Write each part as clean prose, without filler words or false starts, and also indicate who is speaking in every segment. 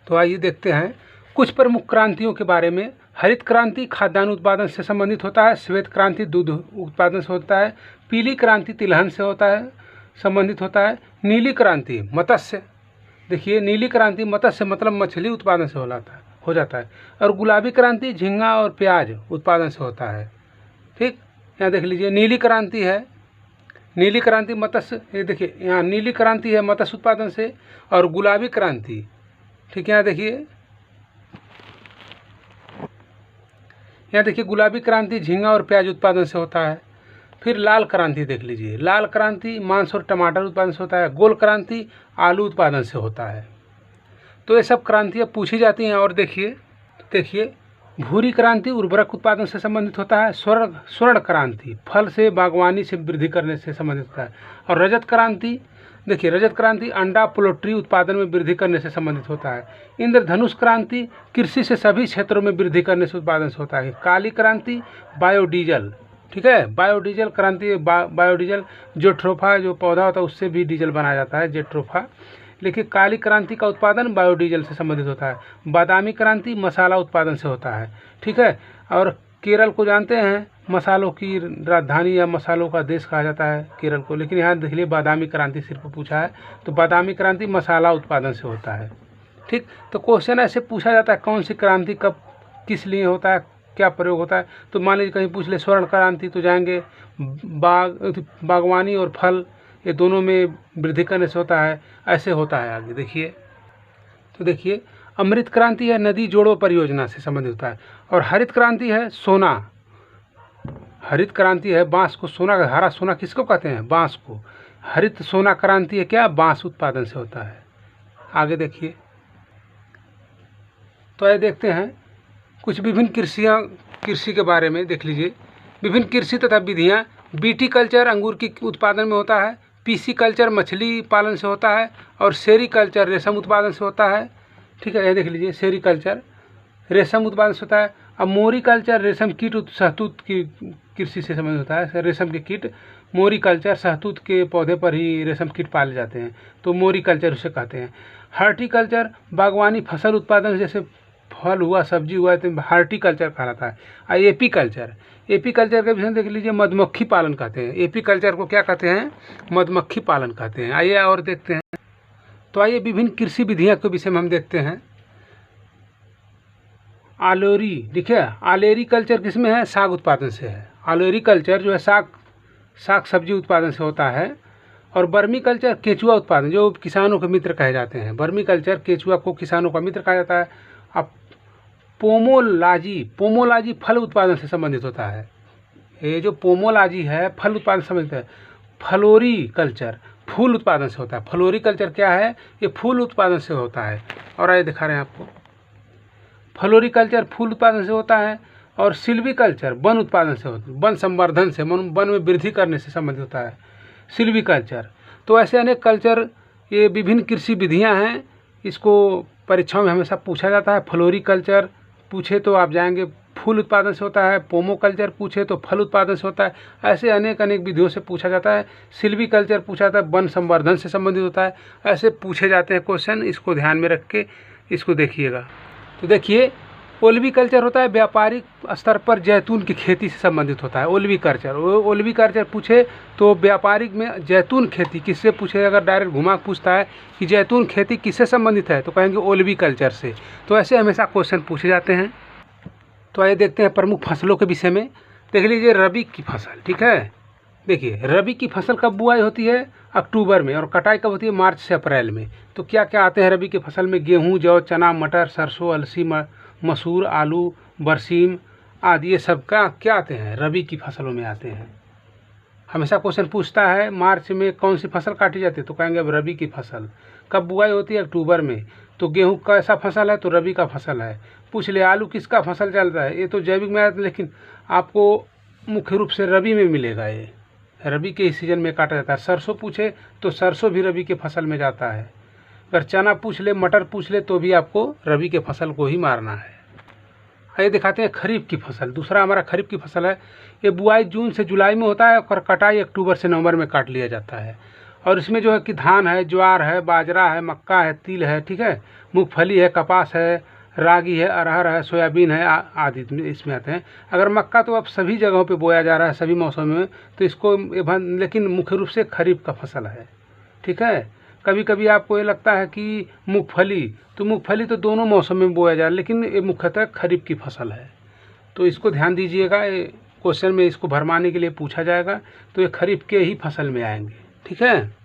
Speaker 1: तो आइए देखते हैं कुछ प्रमुख क्रांतियों के बारे में। हरित क्रांति खाद्यान्न उत्पादन से संबंधित होता है। श्वेत क्रांति दूध उत्पादन से होता है। पीली क्रांति तिलहन से होता है, संबंधित होता है। नीली क्रांति मत्स्य, देखिए नीली क्रांति मत्स्य मतलब मछली उत्पादन से हो जाता है। और गुलाबी क्रांति झींगा और प्याज उत्पादन से होता है। ठीक, यहाँ देख लीजिए नीली क्रांति है, नीली क्रांति मत्स्य, ये देखिए यहाँ नीली क्रांति है मत्स्य उत्पादन से। और गुलाबी क्रांति, ठीक है यहाँ देखिए गुलाबी क्रांति झींगा और प्याज उत्पादन से होता है। फिर लाल क्रांति देख लीजिए, लाल क्रांति मांस और टमाटर उत्पादन से होता है। गोल क्रांति आलू उत्पादन से होता है। तो ये सब क्रांतियाँ पूछी जाती हैं। और देखिए भूरी क्रांति उर्वरक उत्पादन से संबंधित होता है। स्वर्ण क्रांति फल से बागवानी से वृद्धि करने से संबंधित होता है। और रजत क्रांति, देखिए रजत क्रांति अंडा पोल्ट्री उत्पादन में वृद्धि करने से संबंधित होता है। इंद्रधनुष क्रांति कृषि से सभी क्षेत्रों में वृद्धि करने से उत्पादन से होता है। काली क्रांति बायोडीजल, ठीक है, बायोडीजल क्रांति, बायोडीजल जेट्रोफा जो पौधा होता है उससे भी डीजल बनाया जाता है, जेट्रोफा। लेकिन काली क्रांति का उत्पादन बायोडीजल से संबंधित होता है। बादामी क्रांति मसाला उत्पादन से होता है, ठीक है। और केरल को जानते हैं मसालों की राजधानी या मसालों का देश कहा जाता है केरल को। लेकिन यहाँ देख लीजिए बादामी क्रांति सिर्फ पूछा है, तो बादामी क्रांति मसाला उत्पादन से होता है। ठीक, तो क्वेश्चन ऐसे पूछा जाता है कौन सी क्रांति कब किस लिए होता है, क्या प्रयोग होता है। तो मान लीजिए कहीं पूछ ले स्वर्ण क्रांति, तो जाएंगे बागवानी और फल ये दोनों में वृद्धि करने से होता है, ऐसे होता है आगे देखिए। तो देखिए अमृत क्रांति है नदी जोड़ो परियोजना से संबंधित होता है। और हरित क्रांति है सोना, हरित क्रांति है बांस को सोना, हरा सोना किसको कहते हैं, बांस को। हरित सोना क्रांति है क्या, बांस उत्पादन से होता है। आगे देखिए, तो ये देखते हैं कुछ विभिन्न कृषि के बारे में देख लीजिए। विभिन्न कृषि तथा विधियाँ, बीटी कल्चर अंगूर की उत्पादन में होता है। पीसी कल्चर मछली पालन से होता है। और सेरी कल्चर रेशम उत्पादन से होता है, ठीक है, ये देख लीजिए सेरी कल्चर रेशम उत्पादन से होता है। अब मोरी कल्चर रेशम कीट शहतूत की कृषि से संबंधित होता है, रेशम के कीट। मोरी कल्चर शहतूत के पौधे पर ही रेशम कीट पाले जाते हैं, तो मोरी कल्चर उसे कहते हैं। हार्टिकल्चर बागवानी फसल उत्पादन, जैसे फल हुआ सब्जी हुआ तो हार्टिकल्चर कहलाता है। और एपी कल्चर के विषय देख लीजिए मधुमक्खी पालन कहते हैं। एपी कल्चर को क्या कहते हैं, मधुमक्खी पालन कहते हैं। आइए और देखते हैं। तो आइए विभिन्न कृषि विधियाँ के विषय में हम देखते हैं। आलोरी, देखिए आलेरी कल्चर किसमें है, साग उत्पादन से है। आलेरी कल्चर जो है साग सब्जी उत्पादन से होता है। और बर्मी कल्चर केचुआ उत्पादन, जो किसानों के मित्र कहे जाते हैं। बर्मी कल्चर केचुआ को किसानों का मित्र कहा जाता है। अब पोमोलॉजी फल उत्पादन से संबंधित होता है। ये जो पोमोलॉजी है फल उत्पादन से संबंधित है। फ्लोरी कल्चर फूल उत्पादन से होता है। फ्लोरी कल्चर क्या है, ये फूल उत्पादन से होता है। और आइए दिखा रहे हैं आपको, फ्लोरी कल्चर फूल उत्पादन से होता है। और सिल्वी कल्चर वन उत्पादन से होता है, वन संवर्धन से, वन में वृद्धि करने से संबंधित होता है सिल्वी कल्चर। तो ऐसे अनेक कल्चर, ये विभिन्न कृषि विधियां हैं, इसको परीक्षाओं में हमेशा पूछा जाता है। फ्लोरी कल्चर पूछे तो आप जाएंगे फूल उत्पादन से होता है, पोमो कल्चर पूछे तो फल उत्पादन से होता है। ऐसे अनेक विधियों से पूछा जाता है। सिल्वी कल्चर पूछा जाता है, वन संवर्धन से संबंधित होता है। ऐसे पूछे जाते हैं क्वेश्चन, इसको ध्यान में रख के इसको देखिएगा। तो देखिए ओल्वी कल्चर होता है व्यापारिक स्तर पर जैतून की खेती से संबंधित होता है। ओल्वी कल्चर पूछे तो व्यापारिक में जैतून खेती किससे पूछे, अगर डायरेक्ट घुमा पूछता है कि जैतून खेती किससे संबंधित है तो कहेंगे ओल्वी कल्चर से। तो ऐसे हमेशा क्वेश्चन पूछे जाते हैं। तो आइए देखते हैं प्रमुख फसलों के विषय में। देख लीजिए रबी की फसल, ठीक है। देखिए रबी की फसल कब बुआई होती है, अक्टूबर में। और कटाई कब होती है, मार्च से अप्रैल में। तो क्या क्या आते हैं रबी की फसल में, गेहूँ जौ चना मटर सरसों अलसी मसूर आलू बरसीम आदि, ये सब का क्या आते हैं, रबी की फसलों में आते हैं। हमेशा क्वेश्चन पूछता है मार्च में कौन सी फसल काटी जाती है तो कहेंगे अब रबी की फसल। कब बुआई होती है, अक्टूबर में। तो गेहूँ कैसा फसल है तो रबी का फसल है। पूछ ले आलू किसका फसल चलता है, ये तो जैविक में आता है, लेकिन आपको मुख्य रूप से रबी में मिलेगा। ये रबी के सीजन में काटा जाता है। सरसों पूछे तो सरसों भी रबी के फसल में जाता है। अगर चना पूछ ले मटर पूछ ले तो भी आपको रबी के फसल को ही मारना है। आइए दिखाते हैं खरीफ की फसल। दूसरा हमारा खरीफ की फसल है। ये बुआई जून से जुलाई में होता है और कटाई अक्टूबर से नवंबर में काट लिया जाता है। और इसमें जो है कि धान है, ज्वार है, बाजरा है, मक्का है, तिल है, ठीक है, मूंगफली है, कपास है, रागी है, अरहर है, सोयाबीन है, आदि इसमें आते हैं। अगर मक्का तो अब सभी जगहों पे बोया जा रहा है, सभी मौसम में, तो इसको लेकिन मुख्य रूप से खरीफ का फसल है, ठीक है। कभी कभी आपको ये लगता है कि मूंगफली, तो मूंगफली तो दोनों मौसम में बोया जा रहा है, लेकिन ये मुख्यतः खरीफ की फसल है। तो इसको ध्यान दीजिएगा, क्वेश्चन में इसको भरमाने के लिए पूछा जाएगा, तो ये खरीफ के ही फसल में आएंगे, ठीक है।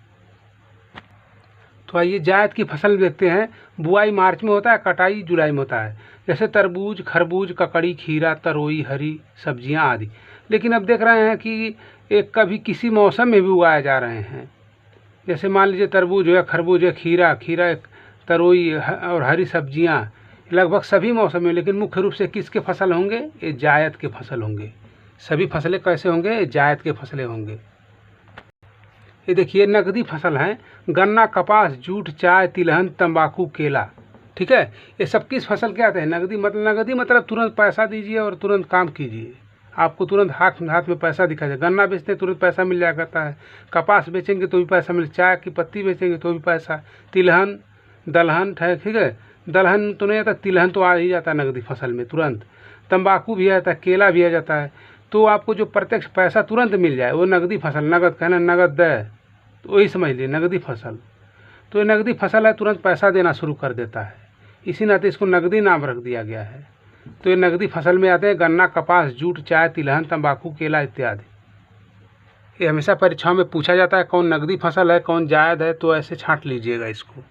Speaker 1: तो आइए जायद की फसल देखते हैं। बुआई मार्च में होता है, कटाई जुलाई में होता है। जैसे तरबूज, खरबूज, ककड़ी, खीरा, तरोई, हरी सब्जियां आदि। लेकिन अब देख रहे हैं कि एक कभी किसी मौसम में भी उगाए जा रहे हैं। जैसे मान लीजिए तरबूज है, खरबूज है, खीरा, तरोई और हरी सब्जियां लगभग सभी मौसम में, लेकिन मुख्य रूप से किसके फसल होंगे? ये जायद के फसल होंगे। सभी फसलें कैसे होंगे? जायद के फसलें होंगे। ये देखिए नकदी फसल हैं, गन्ना, कपास, जूट, चाय, तिलहन, तंबाकू, केला, ठीक है। ये सब किस फसल के आते हैं? नगदी मतलब तुरंत पैसा दीजिए और तुरंत काम कीजिए, आपको तुरंत हाथ में पैसा दिखा जाए। गन्ना बेचते हैं तुरंत पैसा मिल जाया करता है, कपास बेचेंगे तो भी पैसा मिल, चाय की पत्ती बेचेंगे तो भी पैसा, तिलहन, दलहन है, ठीक है, दलहन तो नहीं आता, तिलहन तो आ ही जाता है नगदी फसल में तुरंत। तंबाकू भी आ जाता है, केला भी आ जाता है। तो आपको जो प्रत्यक्ष पैसा तुरंत मिल जाए वो नगदी फसल, नगद कहना, नगद दे, तो वही समझ लीजिए नगदी फसल। तो ये नगदी फसल है, तुरंत पैसा देना शुरू कर देता है, इसी नाते इसको नगदी नाम रख दिया गया है। तो ये नगदी फसल में आते हैं गन्ना, कपास, जूट, चाय, तिलहन, तंबाकू, केला इत्यादि। ये हमेशा परीक्षाओं में पूछा जाता है कौन नगदी फसल है, कौन जायद है, तो ऐसे छांट लीजिएगा इसको।